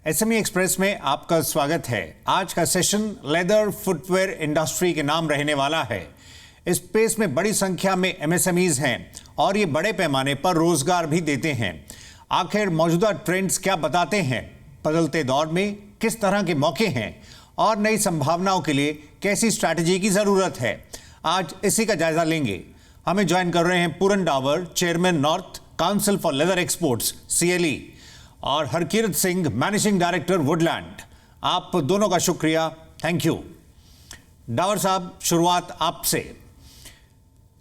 SME express में आपका स्वागत है। आज का सेशन लेदर फुटवेयर इंडस्ट्री के नाम रहने वाला है। इस स्पेस में बड़ी संख्या में एमएसएमईज हैं और ये बड़े पैमाने पर रोजगार भी देते हैं। आखिर मौजूदा ट्रेंड्स क्या बताते हैं, बदलते दौर में किस तरह के मौके हैं और नई संभावनाओं के लिए कैसी स्ट्रैटेजी की जरूरत है, आज इसी का जायजा लेंगे। हमें ज्वाइन कर रहे हैं Puran Dawar, chairman north council for leather exports CLE, और Harkirat Singh, managing director Woodland. आप दोनों का शुक्रिया, थैंक यू। डावर साहब, शुरुआत आपसे।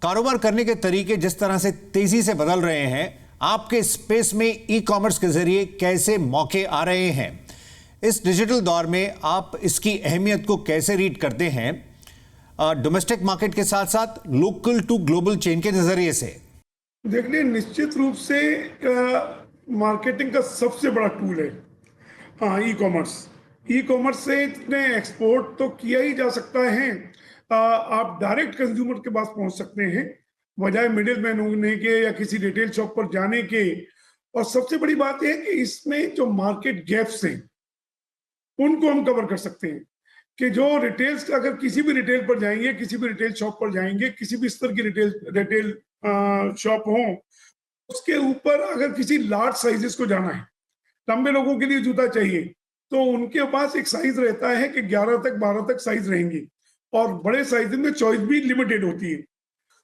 कारोबार करने के तरीके जिस तरह से तेजी से बदल रहे हैं, आपके स्पेस में ई कॉमर्स के जरिए कैसे मौके आ रहे हैं? इस डिजिटल दौर में आप इसकी अहमियत को कैसे रीड करते हैं, डोमेस्टिक मार्केट के साथ साथ लोकल टू ग्लोबल चेन के नजरिए से? देखिए, निश्चित रूप से मार्केटिंग का सबसे बड़ा टूल है हाँ ई कॉमर्स से इतने एक्सपोर्ट तो किया ही जा सकता है। आप डायरेक्ट कंज्यूमर के पास पहुंच सकते हैं बजाय मिडिल मैन होने के या किसी रिटेल शॉप पर जाने के। और सबसे बड़ी बात यह है कि इसमें जो मार्केट गैप्स हैं उनको हम कवर कर सकते हैं कि जो रिटेल्स, अगर किसी भी रिटेल पर जाएंगे, किसी भी रिटेल शॉप पर जाएंगे, किसी भी स्तर की रिटेल शॉप हो, उसके ऊपर अगर किसी लार्ज साइजेस को जाना है, लंबे लोगों के लिए जूता चाहिए, तो उनके पास एक साइज रहता है कि 11 तक 12 तक साइज रहेंगी और बड़े साइज में चॉइस भी लिमिटेड होती है।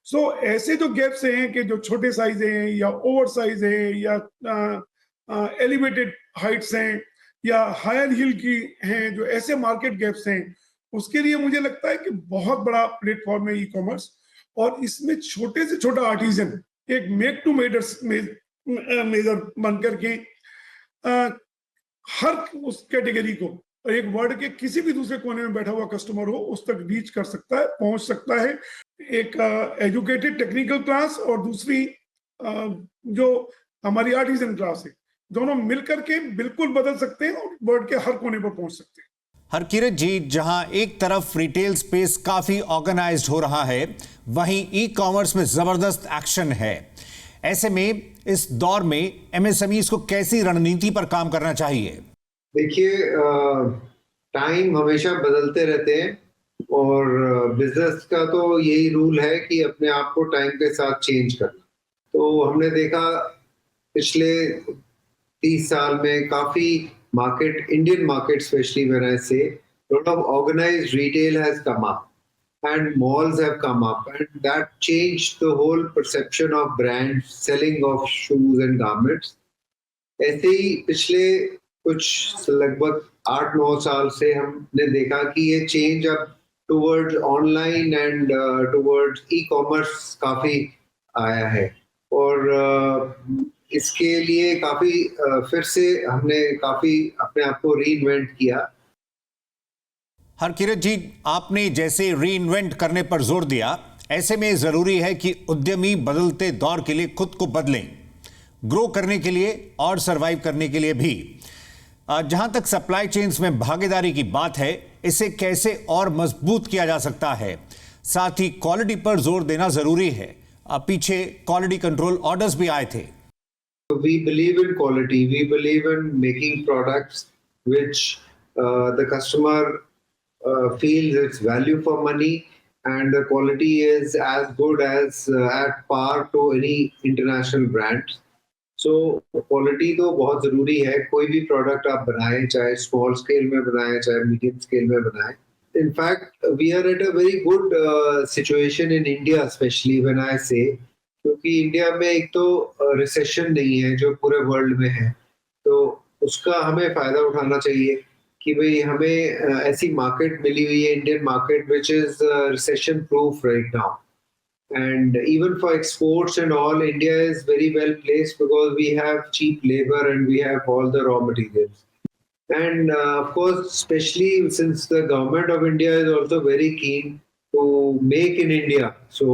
सो ऐसे जो गैप्स हैं कि जो छोटे साइज हैं या ओवर साइज है या एलिवेटेड हाइट्स हैं या हायर हिल की हैं, जो ऐसे मार्केट गैप्स हैं, उसके लिए मुझे लगता है कि बहुत बड़ा प्लेटफॉर्म है ई कॉमर्स। और इसमें छोटे से छोटा आर्टिजन एक मेक टू मेजर बन करके हर उस कैटेगरी को, एक वर्ल्ड के किसी भी दूसरे कोने में बैठा हुआ कस्टमर हो, उस तक रीच कर सकता है, पहुंच सकता है। एक एजुकेटेड टेक्निकल क्लास और दूसरी जो हमारी आर्टिजन क्लास है, दोनों मिलकर के बिल्कुल बदल सकते हैं और वर्ल्ड के हर कोने पर पहुंच सकते हैं। हरकीरत जी, जहां एक तरफ रिटेल स्पेस काफी ऑर्गेनाइज्ड हो रहा है, वहीं ई कॉमर्स में जबरदस्त एक्शन है। ऐसे में इस दौर में एमएसएमईज को कैसी रणनीति पर काम करना चाहिए? देखिए, टाइम हमेशा बदलते रहते हैं और बिजनेस का तो यही रूल है कि अपने आप को टाइम के साथ चेंज करना। तो हमने देखा पिछले 30 साल में काफी market, Indian market especially, when I say, a lot of organized retail has come up and malls have come up, and that changed the whole perception of brands, selling of shoes and garments. ऐसे ही पिछले कुछ लगभग 8-9 साल से हमने देखा कि ये चेंज अब towards online and towards e-commerce काफी आया है। और इसके लिए काफी फिर से हमने काफी अपने आप को रीइन्वेंट किया। हरकीरत जी, आपने जैसे रीइन्वेंट करने पर जोर दिया, ऐसे में जरूरी है कि उद्यमी बदलते दौर के लिए खुद को बदलें, ग्रो करने के लिए और सरवाइव करने के लिए भी। जहां तक सप्लाई चेन्स में भागीदारी की बात है, इसे कैसे और मजबूत किया जा सकता है? साथ ही क्वालिटी पर जोर देना जरूरी है। पीछे क्वालिटी कंट्रोल ऑर्डर्स भी आए थे। We believe in quality. We believe in making products which the customer feels it's value for money, and the quality is as good as at par to any international brands. So quality तो बहुत जरूरी है। कोई भी product आप बनाएं, चाहे small scale में बनाएं, चाहे मीडियम स्केल में बनाएं। In fact, we are at a very good situation in India, especially when I say, क्योंकि इंडिया में एक तो रिसेशन नहीं है जो पूरे वर्ल्ड में है, तो उसका हमें फायदा उठाना चाहिए कि भाई हमें ऐसी मार्केट मिली हुई है, Indian market, which is recession proof right now, and even for exports and all, India is very well placed because we have cheap labour and we have all the raw materials, and of course, especially since the government of India is also very keen to make in India. So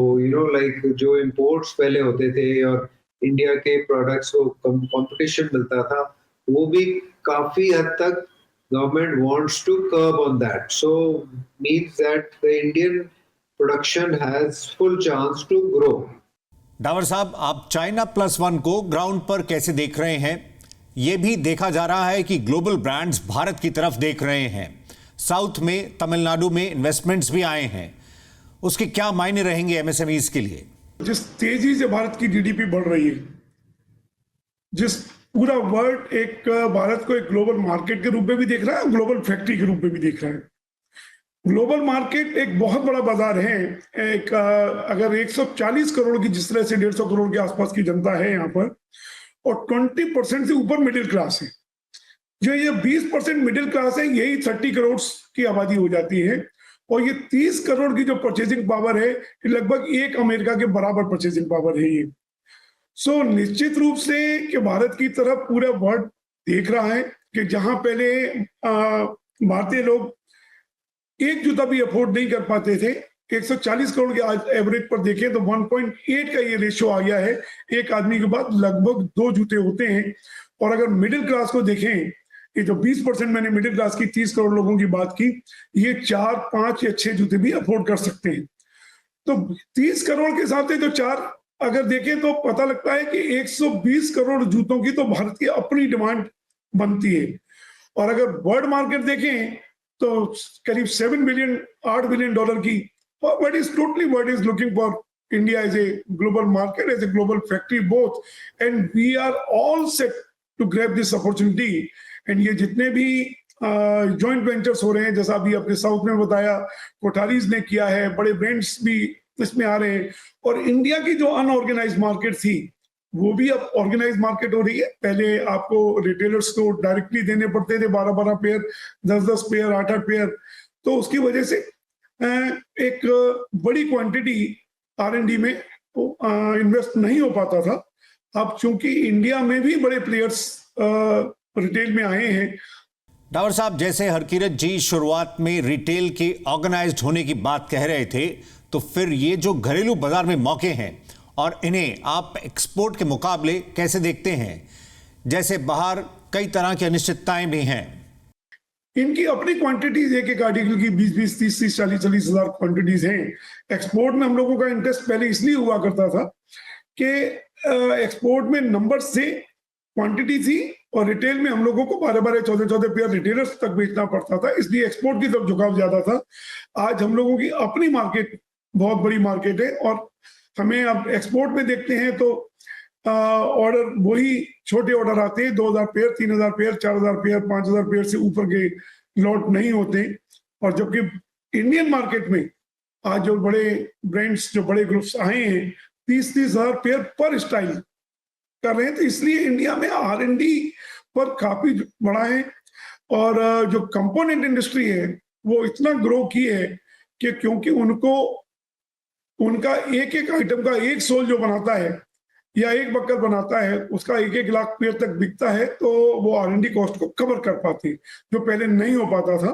like जो imports पहले होते थे और India के products को competition मिलता था, वो भी काफी हद तक government wants to curb on that. So means that the Indian production has full chance to grow. Dawar साहब, आप China+1 को ग्राउंड पर कैसे देख रहे हैं? ये भी देखा जा रहा है कि ग्लोबल ब्रांड्स भारत की तरफ देख रहे हैं। साउथ में, तमिलनाडु में इन्वेस्टमेंट्स भी आए हैं। उसके क्या मायने रहेंगे एमएसएमईज के लिए? जिस तेजी से भारत की जीडीपी बढ़ रही है, जिस पूरा वर्ल्ड एक भारत को एक ग्लोबल मार्केट के रूप में भी देख रहा है, ग्लोबल फैक्ट्री के रूप में भी देख रहा है। ग्लोबल मार्केट एक बहुत बड़ा बाजार है। एक अगर 140 करोड़ की, जिस तरह से 150 करोड़ के आसपास की जनता है यहाँ पर, और 20% से ऊपर मिडिल क्लास है। जो ये 20% मिडिल क्लास है, यही 30 करोड़ की आबादी हो जाती है। और ये 30 करोड़ की जो परचेजिंग पावर है, ये लगभग एक अमेरिका के बराबर परचेजिंग पावर है ये। सो निश्चित रूप से कि भारत की तरफ पूरा वर्ल्ड देख रहा है कि जहां पहले भारतीय लोग एक जूता भी अफोर्ड नहीं कर पाते थे, 140 करोड़ के आज एवरेज पर देखें तो 1.8 का ये रेशियो आ गया है। एक आदमी के बाद लगभग 2 जूते होते हैं। और अगर मिडिल क्लास को देखें, ये जो 20% मैंने मिडिल क्लास की 30 करोड़ लोगों की बात की, ये 4, 5 या 6 जूते भी अफोर्ड कर सकते हैं। तो 30 करोड़ के हिसाब से जो 4 अगर देखें तो पता लगता है कि 120 करोड़ जूतों की तो भारत की अपनी डिमांड बनती है। और अगर वर्ल्ड मार्केट देखें तो करीब 7 बिलियन, $8 बिलियन की, what is totally world is looking for India as a global market, as a global factory both, and we are all set to grab this opportunity. And ये जितने भी joint ventures हो रहे हैं, जैसा अभी अपने साउथ में बताया, कोठारीज ने किया है, बड़े ब्रांड्स भी इसमें आ रहे हैं। और इंडिया की जो अनऑर्गेनाइज मार्केट थी, वो भी अब ऑर्गेनाइज मार्केट हो रही है। पहले आपको रिटेलर्स को डायरेक्टली देने पड़ते थे 12-12 पेयर, 10-10 पेयर, 8-8 पेयर। तो उसकी वजह से एक बड़ी क्वांटिटी R&D में इन्वेस्ट नहीं हो पाता था। अब चूंकि इंडिया में भी बड़े प्लेयर्स रिटेल में आए हैं। डावर साहब, जैसे हरकिरत जी शुरुआत में रिटेल के ऑर्गेनाइज्ड होने की बात कह रहे थे, तो फिर ये जो घरेलू बाजार में मौके हैं और इन्हें आप एक्सपोर्ट के मुकाबले कैसे देखते हैं? जैसे बाहर कई तरह की अनिश्चितताएं भी हैं। इनकी अपनी क्वांटिटीज, एक आर्टिकल की 20-20, 30-30, 40-40 हजार क्वांटिटीज हैं। एक्सपोर्ट में हम लोगों का इंटरेस्ट पहले इसलिए हुआ करता था कि एक्सपोर्ट में नंबर से क्वांटिटी थी, और रिटेल में हम लोगों को 12-12, 14-14 पेयर रिटेलर्स तक बेचना पड़ता था, इसलिए एक्सपोर्ट की तरफ झुकाव ज्यादा था। आज हम लोगों की अपनी मार्केट बहुत बड़ी मार्केट है, और हमें अब एक्सपोर्ट में देखते हैं तो ऑर्डर वही छोटे ऑर्डर आते हैं, 2000 पेयर, 3000 पेयर, 4000 पेयर, 5000 पेयर से ऊपर के लॉट नहीं होते। और जबकि इंडियन मार्केट में आज जो बड़े ब्रांड्स, जो बड़े ग्रुप्स आए हैं, 30-30 हजार पेयर पर स्टाइल कर रहे हैं। तो इसलिए इंडिया में R&D पर काफी बड़ा है। और जो कंपोनेंट इंडस्ट्री है वो इतना ग्रो की है कि क्योंकि उनका एक एक आइटम का एक सोल जो बनाता है या एक बक्कल बनाता है, उसका 1-1 लाख पेयर तक बिकता है, तो वो R&D कॉस्ट को कवर कर पाती है, जो पहले नहीं हो पाता था।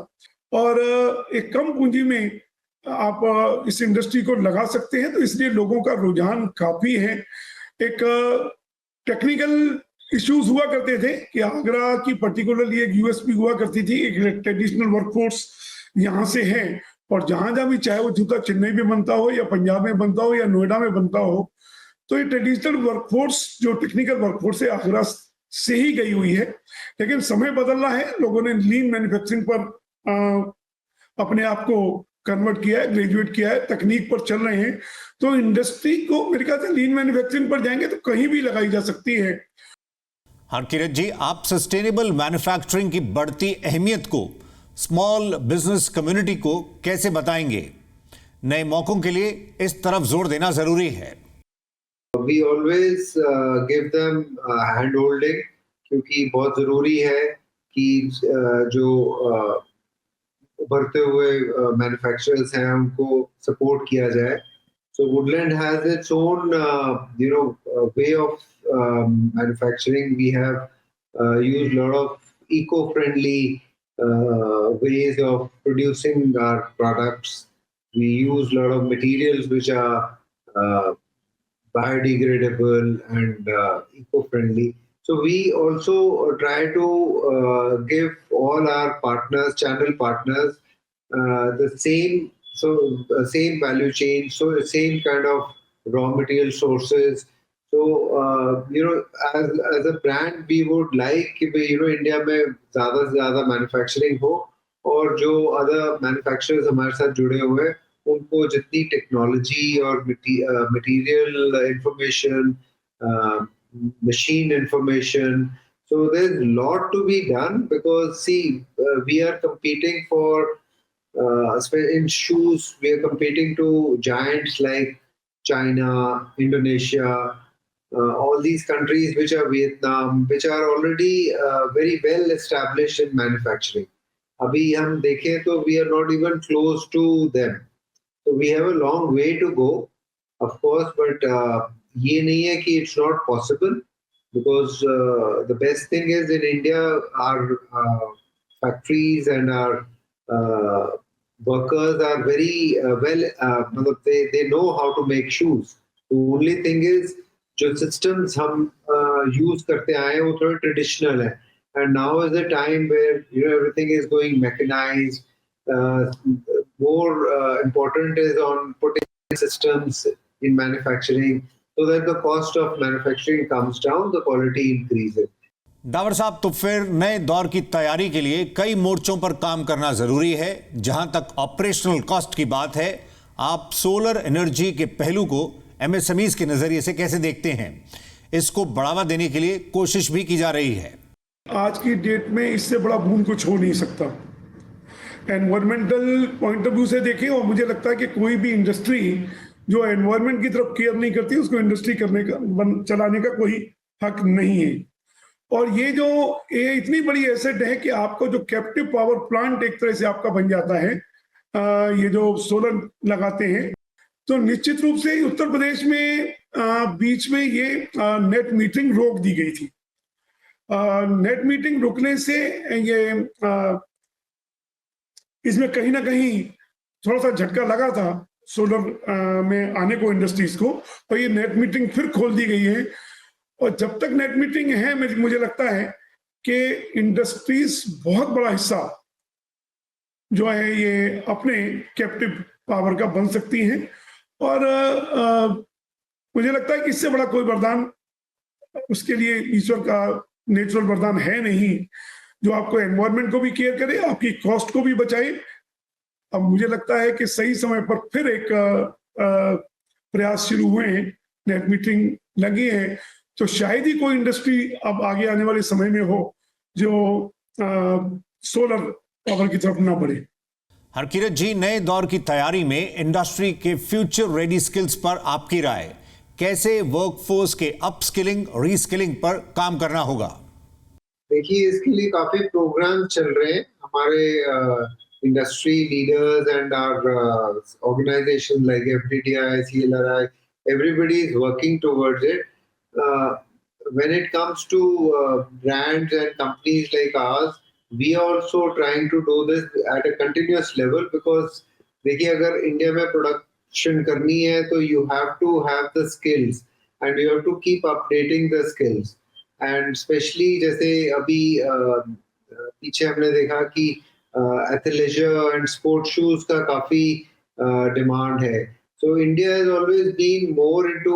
और एक कम पूंजी में आप इस इंडस्ट्री को लगा सकते हैं, तो इसलिए लोगों का रुझान काफी है। एक टेक्निकल इश्यूज हुआ करते थे कि आगरा की पर्टिकुलरली एक यूएसपी हुआ करती थी, एक ट्रेडिशनल वर्कफोर्स यहाँ से है, और जहां जहां भी, चाहे वो जूता चेन्नई में बनता हो या पंजाब में बनता हो या नोएडा में बनता हो, तो ये ट्रेडिशनल वर्कफोर्स, जो टेक्निकल वर्कफोर्स है, आगरा से ही गई हुई है। लेकिन समय बदल रहा है, लोगों ने लीन मैन्युफैक्चरिंग पर अपने आप को कन्वर्ट किया है, ग्रेजुएट किया है, तकनीक पर चल रहे हैं। तो इंडस्ट्री को मेरे ख्याल से लीन मैन्युफैक्चरिंग पर जाएंगे तो कहीं भी लगाई जा सकती है। हरकिरत जी, आप सस्टेनेबल मैन्युफैक्चरिंग की बढ़ती अहमियत को स्मॉल बिजनेस कम्युनिटी को कैसे बताएंगे? नए मौकों के लिए इस तरफ जोर देना जरूरी है। We always give them hand holding, क्योंकि बहुत जरूरी है कि जो उभरते हुए मैन्युफैक्चरर्स हैं उनको सपोर्ट किया जाए। So Woodland has its own way of manufacturing. We have used a lot of eco-friendly ways of producing our products. We use a lot of materials which are biodegradable and eco-friendly. So we also try to give all our partners, channel partners, the same value chain, so the same kind of raw material sources, So, as a brand, we would like कि भाई, India में ज़्यादा से ज़्यादा manufacturing हो, और जो other manufacturers हमारे साथ जुड़े हुए हैं, उनको जितनी टेक्नोलॉजी और material information, machine information. So there's a lot to be done, because see, we are competing for in shoes. We are competing to giants like China, Indonesia, all these countries, which are Vietnam, which are already very well established in manufacturing. अभी हम देखें तो we are not even close to them. So we have a long way to go, of course, but ये नहीं है कि it's not possible, because the best thing is in India, our factories and our workers are very मतलब they know how to make shoes. The only thing is जो systems हम use करते आए हैं वो थोड़े traditional है, and now is the time where everything is going mechanized. More important is on putting systems in manufacturing, so that the cost of manufacturing comes down, the quality increases. Dawar साहब, तो फिर नए दौर की तैयारी के लिए कई मोर्चों पर काम करना जरूरी है। जहां तक ऑपरेशनल कॉस्ट की बात है, आप सोलर एनर्जी के पहलू को एमएसएमईज के नजरिए से कैसे देखते हैं? इसको बढ़ावा देने के लिए कोशिश भी की जा रही है। आज की डेट में इससे बड़ा बूम कुछ हो नहीं सकता। एनवायरमेंटल पॉइंट ऑफ व्यू से देखें, और मुझे लगता है कि कोई भी इंडस्ट्री जो एनवायरमेंट की तरफ केयर नहीं करती, उसको इंडस्ट्री करने का चलाने का कोई हक नहीं है। और ये इतनी बड़ी एसेट है कि आपको जो कैप्टिव पावर प्लांट एक तरह से आपका बन जाता है, ये जो सोलर लगाते हैं, तो निश्चित रूप से उत्तर प्रदेश में बीच में ये नेट मीटरिंग रोक दी गई थी। नेट मीटरिंग रुकने से ये इसमें कहीं ना कहीं थोड़ा सा झटका लगा था सोलर में आने को इंडस्ट्रीज को, और ये नेट मीटरिंग फिर खोल दी गई है। और जब तक नेट मीटरिंग है, मुझे लगता है कि इंडस्ट्रीज बहुत बड़ा हिस्सा जो है ये अपने कैप्टिव पावर का बन सकती हैं, और मुझे लगता है कि इससे बड़ा कोई वरदान उसके लिए ईश्वर का नेचुरल वरदान है नहीं, जो आपको एनवायरनमेंट को भी केयर करे, आपकी कॉस्ट को भी बचाए। अब मुझे लगता है कि सही समय पर फिर एक प्रयास शुरू हुए हैं, नेट मीटरिंग लगी है, तो शायद ही कोई इंडस्ट्री अब आगे आने वाले समय में हो जो सोलर पावर की तरफ ना बढ़े। हरकिरत जी, नए दौर की तैयारी में इंडस्ट्री के फ्यूचर रेडी स्किल्स पर आपकी राय, कैसे वर्कफोर्स के अपस्किलिंग रीस्किलिंग पर काम करना होगा? देखिए, इसके लिए काफी प्रोग्राम चल रहे हैं। हमारे industry leaders and our organisation like FDTI, CLRI, everybody is working towards it. When it comes to brands and companies like ours, we are also trying to do this at a continuous level, because देखिए, अगर India में production करनी है तो you have to have the skills and you have to keep updating the skills. And especially जैसे अभी पीछे हमने देखा कि एथलेजर एंड स्पोर्ट्स शूज का काफी डिमांड है. So India has always been more into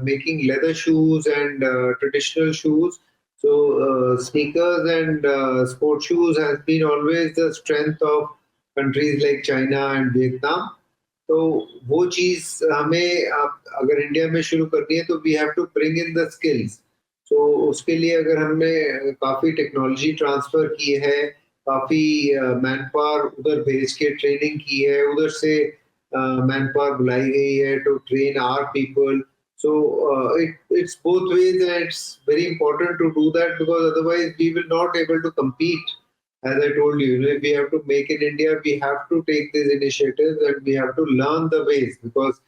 making leather shoes and traditional shoes. So sneakers and sport shoes has been always the strength of countries like China and Vietnam. तो वो चीज हमें अगर India में शुरू करनी है तो we have to bring in the skills. So उसके लिए अगर हमने काफी टेक्नोलॉजी ट्रांसफर की है, काफी मैन पावर उधर भेज के ट्रेनिंग की है, उधर से मैन पावर बुलाई गई है to train our people. So it's both ways, and it's very important to do that, because otherwise we will not able to compete. As I told you, if we have to make in India, we have to take these initiatives and we have to learn the ways, because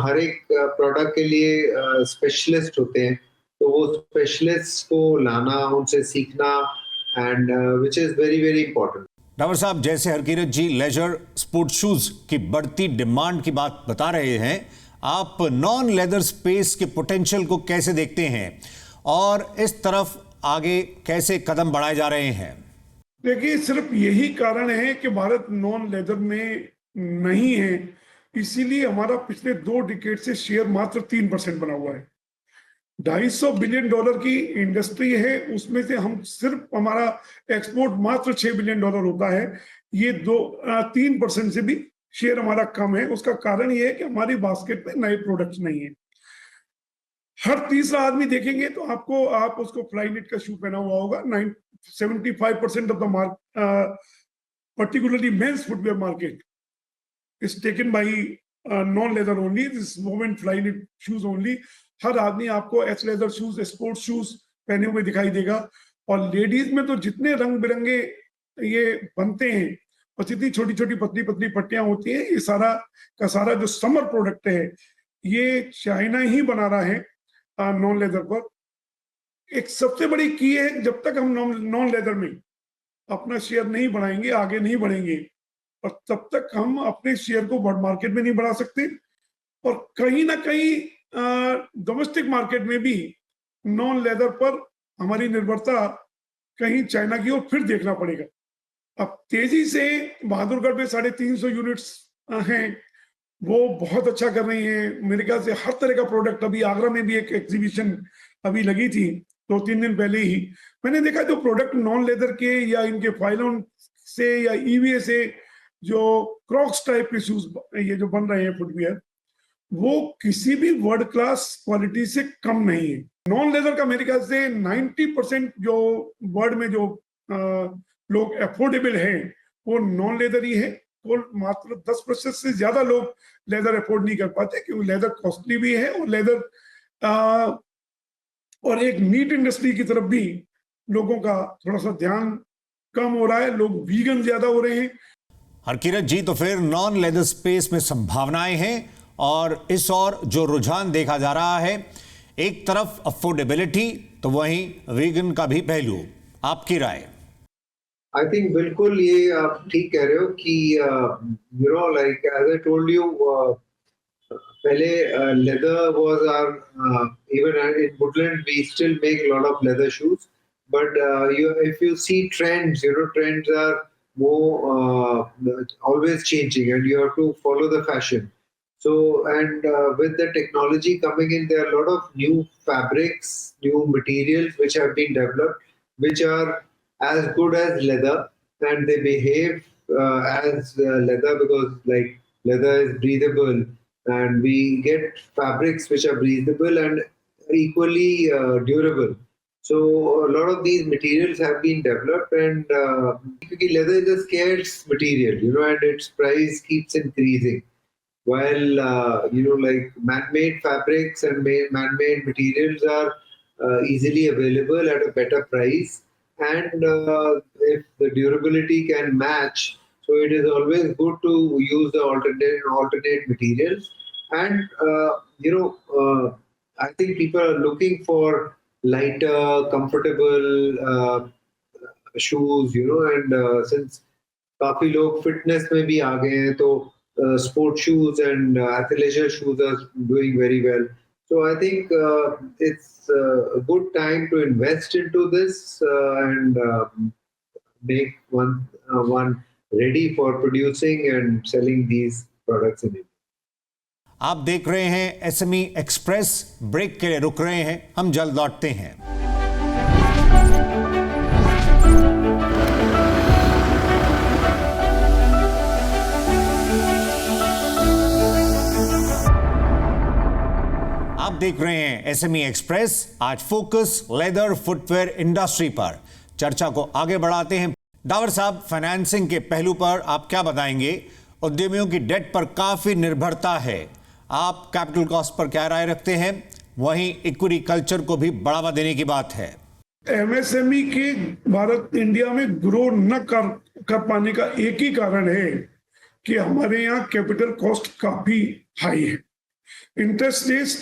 हर एक product के लिए specialist होते हैं, तो वो specialist को लाना, उनसे सीखना, and which is very very important. Dawar साहब, जैसे Harkirat ji leisure sports shoes की बढ़ती डिमांड की बात बता रहे हैं, आप नॉन लेदर स्पेस के पोटेंशियल को कैसे देखते हैं और इस तरफ आगे कैसे कदम बढ़ाए जा रहे हैं? देखिए, सिर्फ यही कारण है कि भारत नॉन लेदर में नहीं है, इसीलिए हमारा पिछले 2 डिकेड से शेयर मात्र 3% बना हुआ है. $250 बिलियन की इंडस्ट्री है, उसमें से हम सिर्फ हमारा एक्सपोर्ट मात्र $6 बिलियन होता है। ये 3% से भी शेयर हमारा कम है। उसका कारण ये है कि हमारी बास्केट में नए प्रोडक्ट्स नहीं है। हर तीसरा आदमी देखेंगे तो आप उसको फ्लाईनेट का शू पहना हुआ होगा। 75% of the market, particularly men's footwear market, is taken by non-leather only. This is women Flyknit shoes only. हर आदमी आपको H leather shoes, sports shoes पहने हुए दिखाई देगा। और लेडीज में तो जितने रंग बिरंगे ये बनते हैं और जितनी छोटी छोटी पतली पतली पट्टियां होती हैं, ये सारा का सारा जो समर प्रोडक्ट है ये चाइना ही बना रहा है नॉन लेदर पर। एक सबसे बड़ी की है, जब तक हम नॉन लेदर में अपना शेयर नहीं बढ़ाएंगे, आगे नहीं बढ़ेंगे, और तब तक हम अपने शेयर को मार्केट में नहीं बढ़ा सकते। और कहीं ना कहीं डोमेस्टिक मार्केट में भी नॉन लेदर पर हमारी निर्भरता कहीं चाइना की ओर फिर देखना पड़ेगा। अब तेजी से बहादुरगढ़ में 350 यूनिट्स हैं, वो बहुत अच्छा कर रही हैं। मेरे ख्याल से हर तरह का प्रोडक्ट, अभी आगरा में भी एक एग्जीबिशन अभी लगी थी 2-3 दिन पहले ही, मैंने देखा जो प्रोडक्ट नॉन लेदर के या इनके फाइलोन से या ईवीए से जो क्रॉक्स टाइप के शूज ये जो बन रहे हैं फुटवियर, वो किसी भी वर्ल्ड क्लास क्वालिटी से कम नहीं है। नॉन लेदर का मेरे ख्याल से 90% जो वर्ल्ड में जो लोग अफोर्डेबल हैं वो नॉन लेदर ही है। वो मात्र 10% से ज्यादा लोग लेदर अफोर्ड नहीं कर पाते, क्योंकि लेदर कॉस्टली भी है और लेदर और एक मीट इंडस्ट्री की तरफ भी लोगों का थोड़ा सा ध्यान कम हो रहा है, लोग वीगन ज्यादा हो रहे हैं। हरकिरत जी, तो फिर नॉन लेदर स्पेस में संभावनाएं हैं, और इस और जो रुझान देखा जा रहा है, एक तरफ अफोर्डेबिलिटी तो वहीं वीगन का भी पहलू, आपकी राय? आई थिंक बिल्कुल ये आप ठीक कह रहे हो कि you know like as I told you, पहले leather was our even in Woodland we still make a lot of leather shoes, but if you see trends, trends are more always changing and you have to follow the fashion. So and with the technology coming in, there are a lot of new fabrics, new materials which have been developed, which are as good as leather, and they behave as leather, because like leather is breathable, and we get fabrics which are breathable and equally durable. So a lot of these materials have been developed, and leather is a scarce material, and its price keeps increasing. While like man-made fabrics and man-made materials are easily available at a better price, and if the durability can match, so it is always good to use the alternate materials. And I think people are looking for lighter, comfortable shoes, and since काफी लोग fitness में भी आ गए हैं, तो sport shoes and athleisure shoes are doing very well. So I think it's a good time to invest into this and make one ready for producing and selling these products in India. आप देख रहे हैं SME express. Break के लिए रुक रहे हैं, हम जल्द लौटते हैं। आप देख रहे हैं एसएमई एक्सप्रेस। आज फोकस लेदर फुटवेयर इंडस्ट्री पर। चर्चा को आगे बढ़ाते हैं। डावर साहब, फाइनेंसिंग के पहलू पर आप क्या बताएंगे? उद्यमियों की डेट पर काफी निर्भरता है, आप कैपिटल कॉस्ट पर क्या राय रखते हैं? वहीं इक्विटी कल्चर को भी बढ़ावा देने की बात है। एमएसएमई के भारत इंडिया में ग्रो न कर पाने का एक ही कारण है कि हमारे यहाँ कैपिटल कॉस्ट काफी हाई है। इंटरेस्ट रेट्स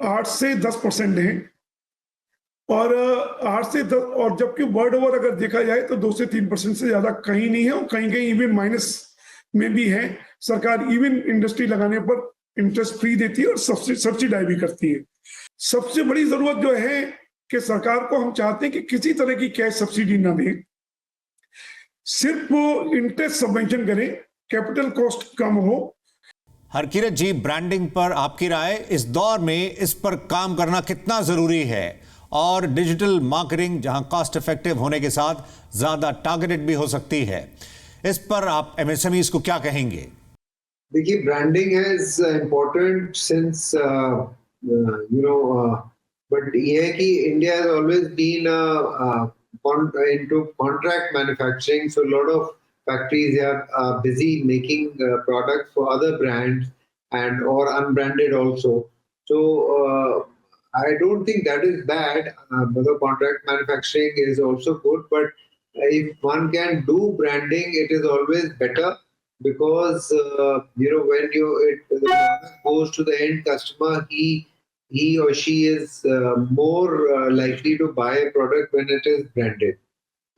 8 से 10% है, और 8 से 10, और जबकि वर्ल्ड ओवर अगर देखा जाए तो 2 से 3% से ज्यादा कहीं नहीं है, और कहीं कहीं इवन माइनस में भी है। सरकार इवन इंडस्ट्री लगाने पर इंटरेस्ट फ्री देती है और सब्सिडाइज भी करती है। सबसे बड़ी जरूरत जो है कि सरकार को हम चाहते हैं कि किसी तरह की कैश सब्सिडी ना दें, सिर्फ वो इंटरेस्ट सबवेंशन करें, कैपिटल कॉस्ट कम हो। हरकिरत जी, ब्रांडिंग पर आपकी राय, इस दौर में इस पर काम करना कितना जरूरी है, और डिजिटल मार्केटिंग जहां कॉस्ट इफेक्टिव होने के साथ ज्यादा टारगेटेड भी हो सकती है, इस पर आप एमएसएमईज को क्या कहेंगे? देखिए, branding is important since but ये है कि India has always been into contract manufacturing, so a lot of factories are busy making products for other brands and or unbranded also. So I don't think that is bad. The contract manufacturing is also good, but if one can do branding, it is always better because when the product goes to the end customer, he or she is more likely to buy a product when it is branded.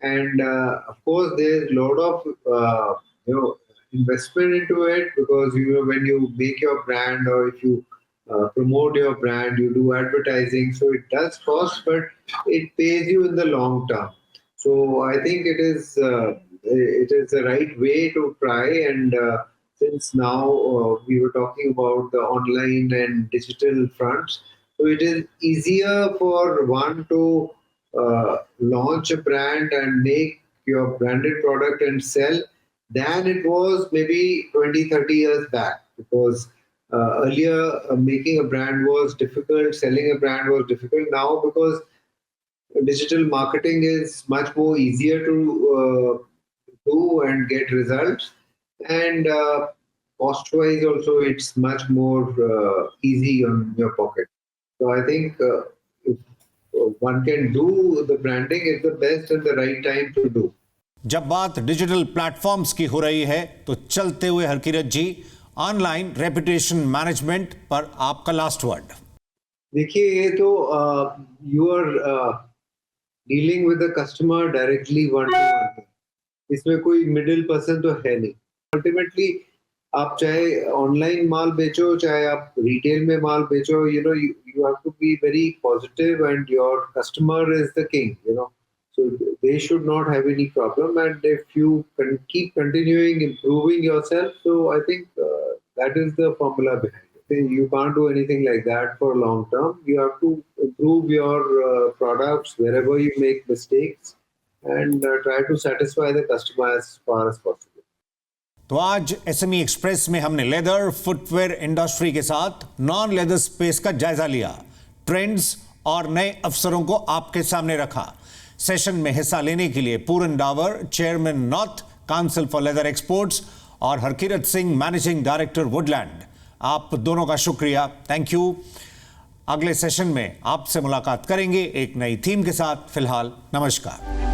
And of course, there's a lot of investment into it because when you make your brand or if you promote your brand, you do advertising, so it does cost, but it pays you in the long term. So I think it is the right way to try. And since now we were talking about the online and digital fronts, so it is easier for one to launch a brand and make your branded product and sell than it was maybe 20-30 years back, because earlier making a brand was difficult, selling a brand was difficult. Now because digital marketing is much more easier to do and get results, and cost-wise also it's much more easy on your pocket. So I think if one can do the branding, it's the best and the right time to do. जब बात digital platforms की हो रही है तो चलते हुए Harkirat ji, online reputation management पर आपका लास्ट वर्ड। देखिए, ये तो you are dealing with the customer directly one to one, इसमें कोई मिडिल पर्सन तो है नहीं। अल्टीमेटली आप चाहे ऑनलाइन माल बेचो, चाहे आप रिटेल में माल बेचो, you have to be very positive and your customer is the king, so they should not have any problem. And if you can keep continuing improving yourself, so I think that is the formula behind it. You can't do anything like that for long term. You have to improve your products wherever you make mistakes and try to satisfy the customer as far as possible. तो आज SME express में हमने leather footwear industry के साथ non leather space का जायजा लिया, trends और नए अवसरों को आपके सामने रखा। सेशन में हिस्सा लेने के लिए Puran Dawar, chairman north council for leather exports, और Harkirat Singh, managing director Woodland, आप दोनों का शुक्रिया, थैंक यू। अगले सेशन में आपसे मुलाकात करेंगे एक नई थीम के साथ। फिलहाल नमस्कार।